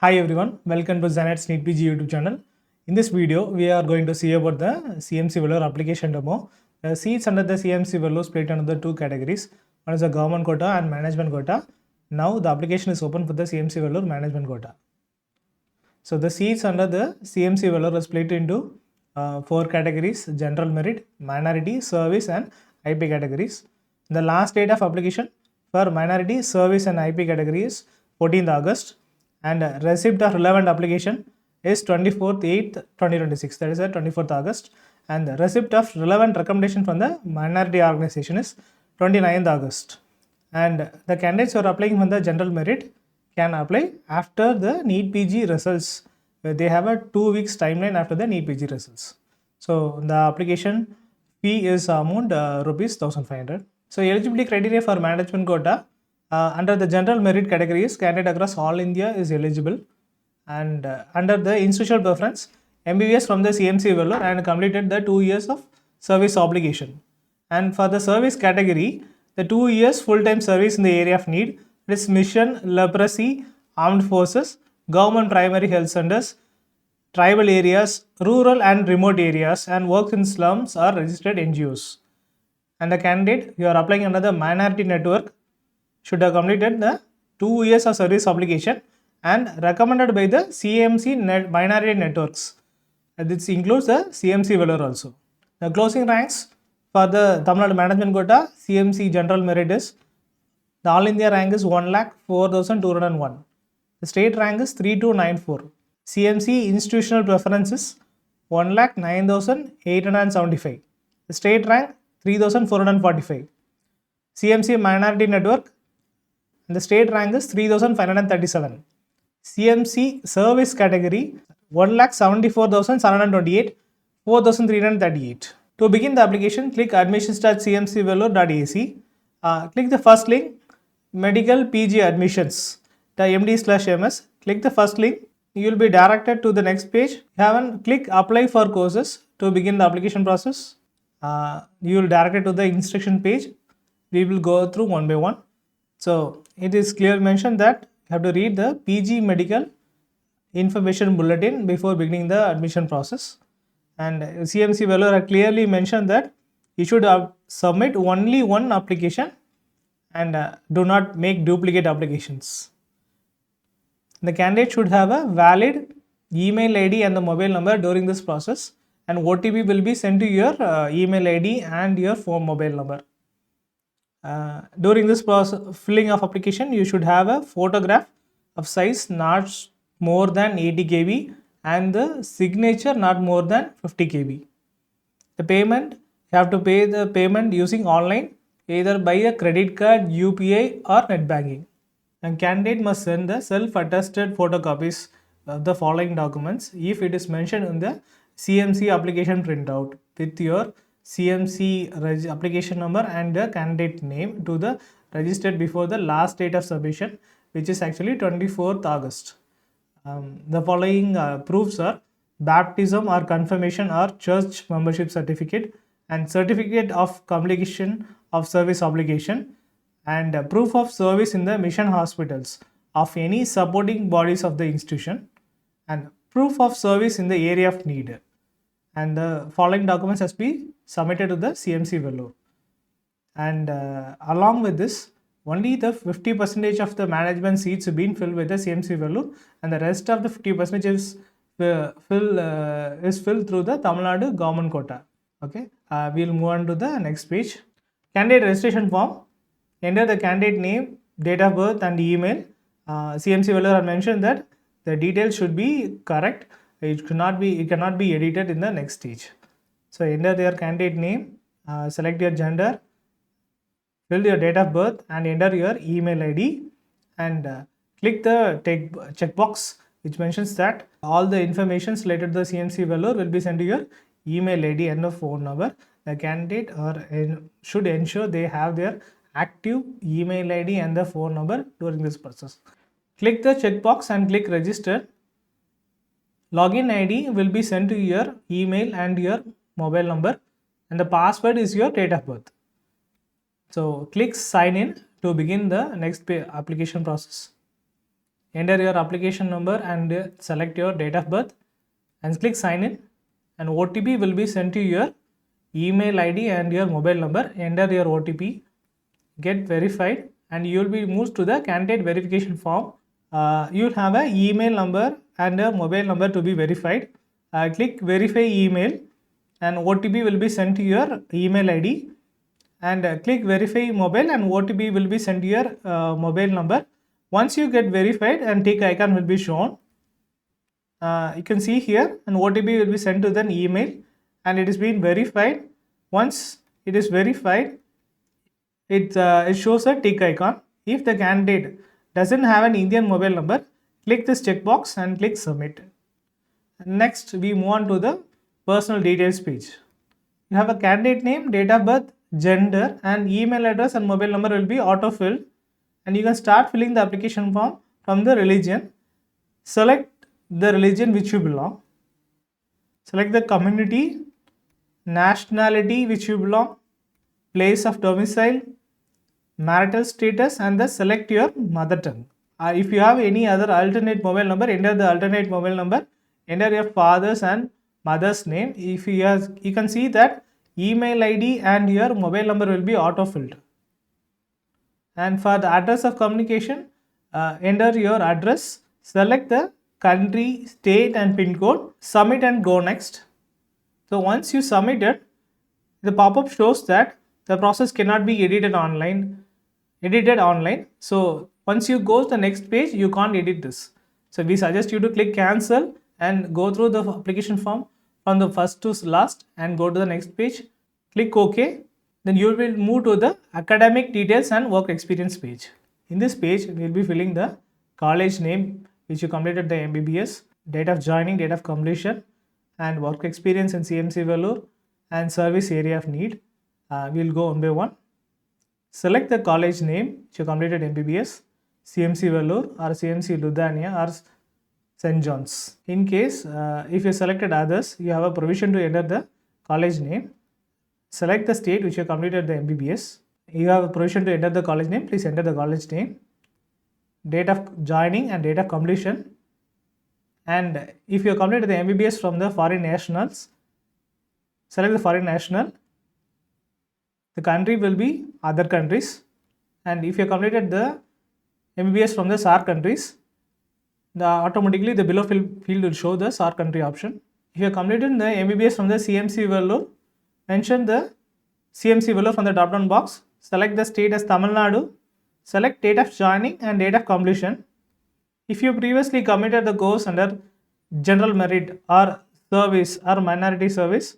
Hi everyone, welcome to ZyNerd's NEET PG YouTube channel. In this video, we are going to see about the CMC Vellore application demo. The seats under the CMC Vellore split under the two categories. One is the government quota and management quota. Now the application is open for the CMC Vellore management quota. So the seats under the CMC Vellore are split into four categories: general merit, minority, service and IP categories. The last date of application for minority, service and IP category is 14th August and receipt of relevant application is 24th 8th 2026, that is 24th August, and the receipt of relevant recommendation from the minority organization is 29th August. And the candidates who are applying from the general merit can apply after the NEET PG results. They have a 2 weeks timeline after the NEET PG results. So the application fee is amount rupees 1500. So eligibility criteria for management quota under the general merit categories, candidate across all India is eligible, and under the institutional preference, MBBS from the CMC Vellore and completed the 2 years of service obligation. And for the service category, the 2 years full-time service in the area of need, this mission, leprosy, armed forces, government primary health centers, tribal areas, rural and remote areas, and works in slums are registered NGOs. And the candidate you are applying under the minority network should have completed the 2 years of service obligation and recommended by the CMC minority networks. This includes the CMC Vellore also. The closing ranks for the Tamil Nadu management quota, CMC general merit is, the all India rank is 1,04,201. The state rank is 3294. CMC institutional preference is 1,09,875. The state rank 3,445. CMC minority network, and the state rank is 3,537. CMC service category 1,74,728, 4,338. To begin the application, click admissions.cmcvellore.ac. Click the first link, medical PG admissions, the MD/MS. Click the first link. You will be directed to the next page. Click apply for courses to begin the application process. You will directed to the instruction page. We will go through one by one. So it is clearly mentioned that you have to read the PG medical information bulletin before beginning the admission process. And CMC Vellore clearly mentioned that you should submit only one application and do not make duplicate applications. The candidate should have a valid email ID and the mobile number during this process, and OTP will be sent to your email ID and your phone mobile number. During this process, filling of application, you should have a photograph of size not more than 80 KB and the signature not more than 50 KB. The payment, you have to pay the payment using online, either by a credit card, UPI or net banking. And candidate must send the self-attested photocopies of the following documents if it is mentioned in the CMC application printout with your CMC application number and the candidate name to the registered before the last date of submission, which is actually 24th August. The following proofs are baptism or confirmation or church membership certificate and certificate of completion of service obligation and proof of service in the mission hospitals of any supporting bodies of the institution and proof of service in the area of need. And the following documents has been submitted to the CMC Vellore. And along with this, only the 50% of the management seats have been filled with the CMC Vellore, and the rest of the 50% is filled through the Tamil Nadu government quota. Okay, we'll move on to the next page. Candidate registration form. Enter the candidate name, date of birth, and email. CMC Vellore have mentioned that the details should be correct. It cannot be edited in the next stage. So enter your candidate name, select your gender, fill your date of birth, and enter your email ID, and click the checkbox which mentions that all the information related to the CMC Vellore will be sent to your email ID and the phone number. The candidate should ensure they have their active email ID and the phone number during this process. Click the checkbox and click register. Login ID will be sent to your email and your mobile number, and the password is your date of birth. So click sign in to begin the next application process. enter your application number and select your date of birth and click sign in, and OTP will be sent to your email ID and your mobile number. Enter your OTP, get verified, and you will be moved to the candidate verification form. You'll have an email number and a mobile number to be verified. Click verify email and OTP will be sent to your email ID, and click verify mobile and OTP will be sent to your mobile number. Once you get verified and tick icon will be shown, you can see here an OTP will be sent to the email and it is being verified. Once it is verified, it shows a tick icon. If the candidate doesn't have an Indian mobile number, click this checkbox and click submit. Next, we move on to the personal details page. You have a candidate name, date of birth, gender, and email address and mobile number will be auto-filled, and you can start filling the application form from the religion. Select the religion which you belong. Select the community, nationality which you belong, place of domicile, marital status, and select your mother tongue. If you have any other alternate mobile number, enter the alternate mobile number. Enter your father's and mother's name. If you can see that email ID and your mobile number will be auto-filled. And for the address of communication, enter your address, select the country, state and pin code, submit and go next. So once you submit it, the pop-up shows that the process cannot be edited online. So once you go to the next page, you can't edit this. So we suggest you to click cancel and go through the application form from the first to last and go to the next page. Click OK. Then you will move to the academic details and work experience page. In this page, we will be filling the college name which you completed the MBBS, date of joining, date of completion, and work experience in CMC Vellore and service area of need. We will go one by one. Select the college name which you completed MBBS, CMC Vellore or CMC Ludhiana or St. John's. In case if you selected others, you have a provision to enter the college name. Select the state which you completed the MBBS. You have a provision to enter the college name. Please enter the college name, date of joining and date of completion. And if you completed the MBBS from the foreign nationals, select the foreign national. The country will be other countries. And if you completed the MBBS from the SAR countries, automatically the below field will show the SAR country option. If you completed the MBBS from the CMC Vellore, mention the CMC Vellore from the drop down box. Select the state as Tamil Nadu. Select date of joining and date of completion. If you previously completed the course under general merit or service or minority service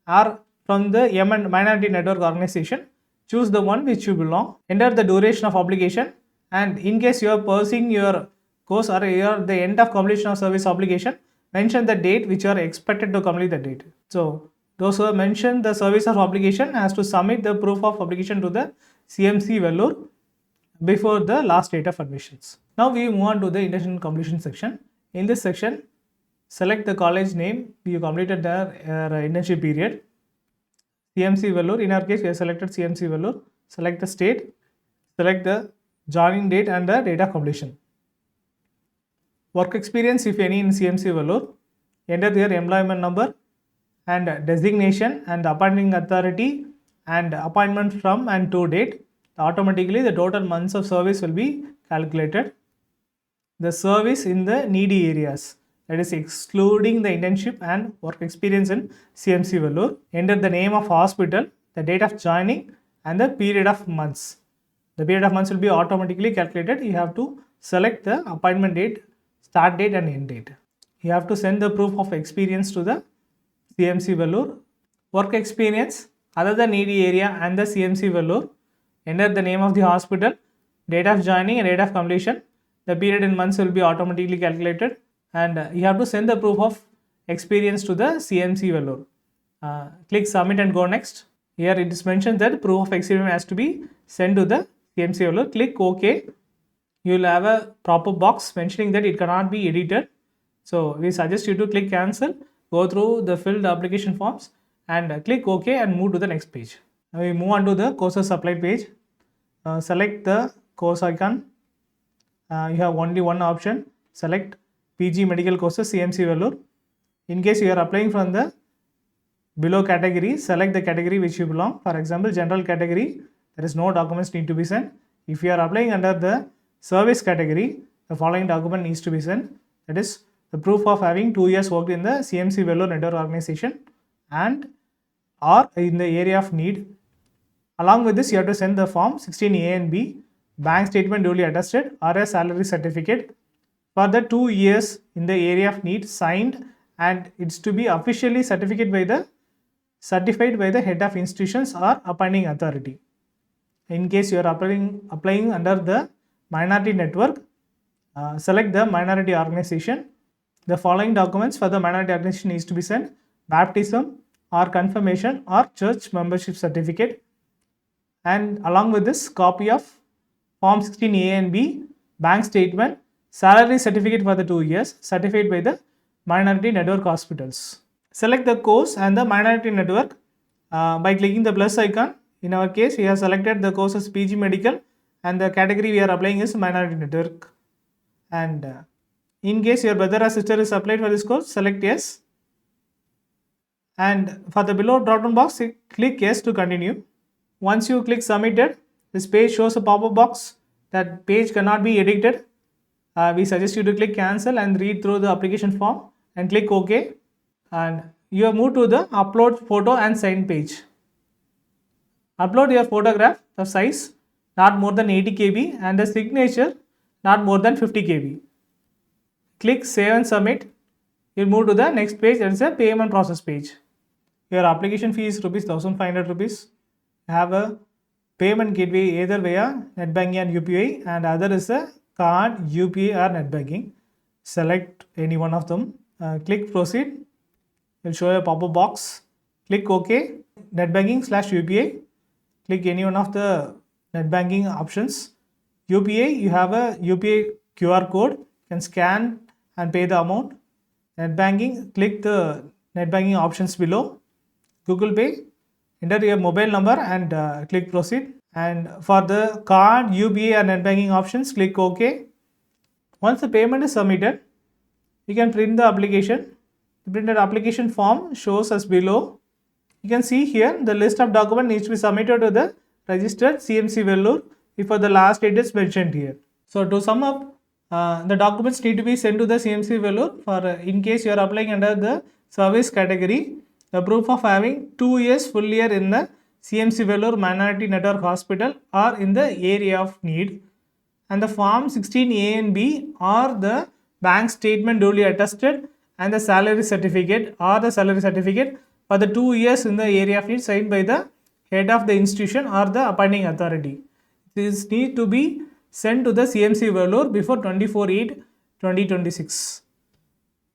or from the minority network organization, choose the one which you belong. Enter the duration of obligation, and in case you are pursuing your course or you are the end of completion of service obligation, mention the date which you are expected to complete the date. So those who have mentioned the service of obligation has to submit the proof of obligation to the CMC Vellore before the last date of admissions. Now we move on to the internship completion section. In this section, select the college name you completed the internship period. CMC Vellore, in our case we have selected CMC Vellore. Select the state, select the joining date and the date of completion. Work experience if any in CMC Vellore, enter their employment number and designation and appointing authority and appointment from and to date. Automatically the total months of service will be calculated. The service in the needy areas, that is excluding the internship and work experience in CMC Vellore. Enter the name of hospital, the date of joining and the period of months. The period of months will be automatically calculated. You have to select the appointment date, start date and end date. You have to send the proof of experience to the CMC Vellore. Work experience other than needy area and the CMC Vellore. Enter the name of the hospital, date of joining and date of completion. The period in months will be automatically calculated, and you have to send the proof of experience to the CMC Vellore. Click submit and go next. Here it is mentioned that proof of experience has to be sent to the CMC Vellore. Click OK. You will have a pop-up box mentioning that it cannot be edited. So we suggest you to click cancel, go through the filled application forms and click OK and move to the next page. Now we move on to the courses applied page. Select the course icon. you have only one option. Select PG medical courses CMC Vellore. In case you are applying from the below category, select the category which you belong. For example, general category, there is no documents need to be sent. If you are applying under the service category, the following document needs to be sent. That is the proof of having 2 years worked in the CMC Vellore network organization and or in the area of need. Along with this, you have to send the form 16A and B, bank statement duly attested or a salary certificate for the 2 years in the area of need signed, and it's to be officially certified by the head of institutions or appointing authority. In case you are applying under the minority network, select the minority organization. The following documents for the minority organization needs to be sent: baptism or confirmation or church membership certificate, and along with this, copy of form 16A and B, bank statement, salary certificate for the 2 years, certified by the minority network hospitals. Select the course and the minority network by clicking the plus icon. In our case, we have selected the course as PG medical and the category we are applying is minority network. And in case your brother or sister is applied for this course, select yes. And for the below drop down box, click yes to continue. Once you click submitted, this page shows a pop-up box. That page cannot be edited. We suggest you to click cancel and read through the application form and click OK. And you have moved to the upload photo and sign page. Upload your photograph, the size not more than 80 KB and the signature not more than 50 KB. Click save and submit. You'll move to the next page, that is a payment process page. Your application fee is ₹1,500. Have a payment gateway either via net banking and UPI, and other is a card, UPI or net banking. Select any one of them. Click proceed. It will show a pop-up box. Click OK. Net banking / UPI. Click any one of the net banking options. UPI, you have a UPI QR code. You can scan and pay the amount. Net banking, click the net banking options below. Google Pay, enter your mobile number and click proceed. And for the card, UPI or net banking options, click OK. Once the payment is submitted, you can print the application. The printed application form shows as below. You can see here the list of documents needs to be submitted to the registered CMC Vellore before the last date is mentioned here. So to sum up, the documents need to be sent to the CMC Vellore for in case you are applying under the service category. The proof of having 2 years full year in the CMC Vellore Minority Network Hospital or in the area of need, and the form 16A and B or the bank statement duly attested and the salary certificate or the salary certificate for the 2 years in the area of need signed by the head of the institution or the appointing authority. This need to be sent to the CMC Vellore before 24/8/2026.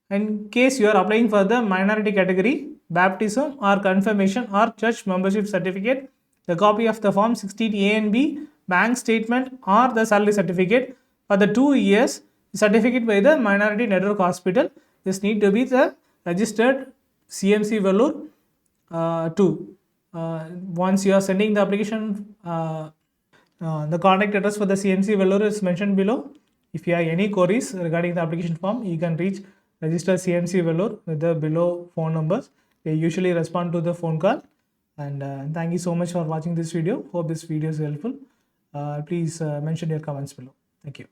In case you are applying for the minority category, baptism or confirmation or church membership certificate, the copy of the form 16A and B, bank statement or the salary certificate for the 2 years, certificate by the minority network hospital. This need to be the registered CMC Vellore 2. Once you are sending the application, the contact address for the CMC Vellore is mentioned below. If you have any queries regarding the application form, you can reach Register CMC Vellore with the below phone numbers. They usually respond to the phone call. And thank you so much for watching this video. Hope this video is helpful. Please mention your comments below. Thank you.